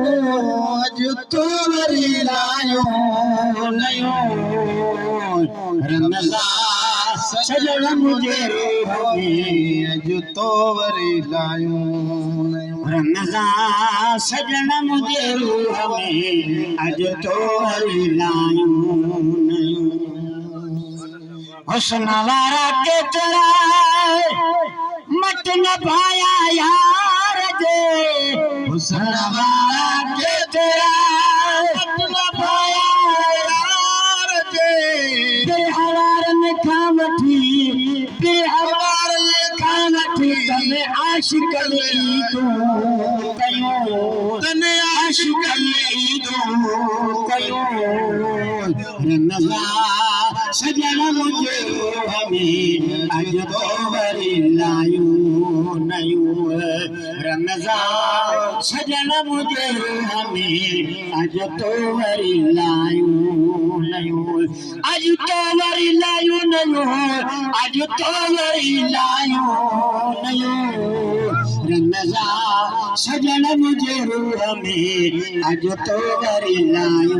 अज तो वरी लायो नयो रमज़ान सजण मुझे अज तो वरी लायो नयो रमज़ान सजण मुझे अज तो वरी लायो नयो हुस्न वारा केतरा मट न पाया यार जे हुस्न वारा केतरा मट न पाया यार जे बेहवारन खां वठी बेहवारन खां वठी तने आशिक ईदो कयो तने आशिक ईदो कयो रमज़ान सजण मुझे अज तो वरी लायो नयो रमज़ान सजण मुझे अज तो वरी लायो नयो अज तो वरी लायो नयो अज तो वरी लायो नयो रमज़ान सजण मुझे अज तो वरी लायो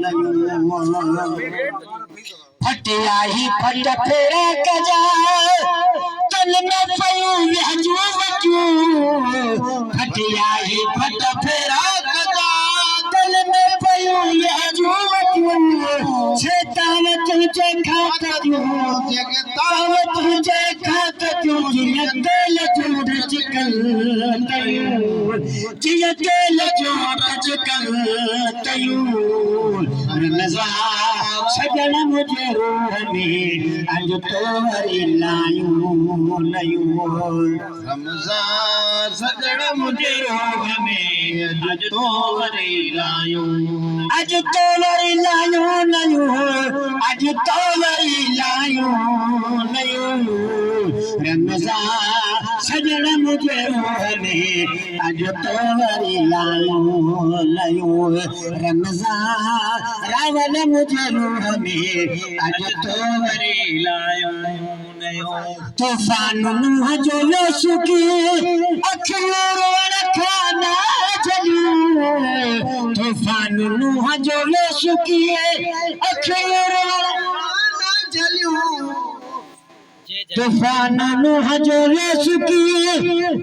नयो फटिया ही फट फेरा कजा तन में पयूं विहजू वजू फटिया ही फट फेरा कजा तन में पयूं विहजू वजू शैतान तुझे खात जो जगताव तुझे खात जो जिया तेल चूड़ चिकन तयू जिया तेल चूड़ चिकन तयू रमज़ान सजण मुझे अज तो वरी लायो नयो रमज़ान सजण मुझे अज तो वरी लायो अज तो वरी लायो नयो अज तो वरी लायो नयो रमज़ान सजण मुझे अज तो वरी लायो नयो रमज़ान रावण मुझे अज तो वरी लायो नयो तूफान नूह जो सुकी अखियूं रोअण खां न झलियूं तूफान नूह जो सुकी अखियूं रोअण खां न झलियूं तूफान नूह जो सुकी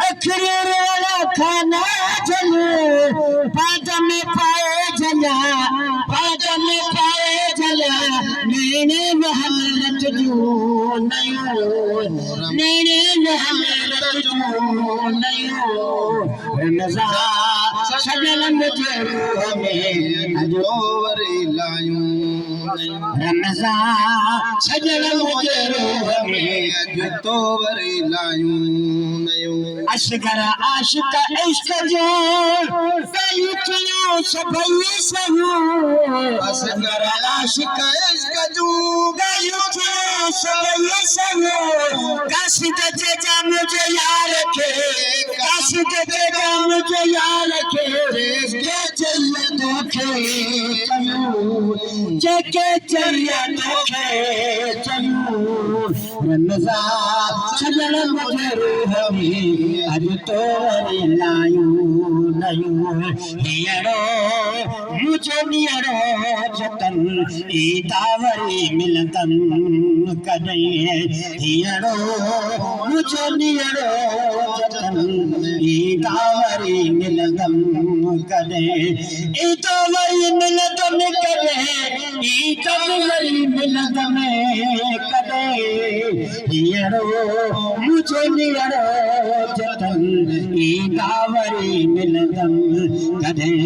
अखियूं रोअण खां न झलियूं पाद में पाए झलिया पाद में पाए झलिया नेने महलत जो नयो नेने महलत जो नयो रमज़ान सजण मुझे अज तो वरी लायो रमज़ान सजण मुझे अज तो वरी लायो नयो असगर आशिक इश्क जो कई चयो सभई सयो असगर आशिक इश्क जो कई चयो सभई सयो कासिद जे जा मुझे यार के कासिद जे जा मुझे यार के के चाहिए तोखे चयो जेके चाहिए तोखे चयो रमज़ान सजण मुझे अज तो वरी लायो नयो हीअरो मुझो नियरो जतन ईदा वरी मिलंदन कॾहिं हीअरो मुझो नियरो जतन ईदा वरी मिलंदन कॾहिं ईदा वरी मिलंदन कॾहिं ईदा वरी मिलंदन कॾहिं हीअरो मुझो नियरो जतन ईदा वरी मिलंदन कॾहिं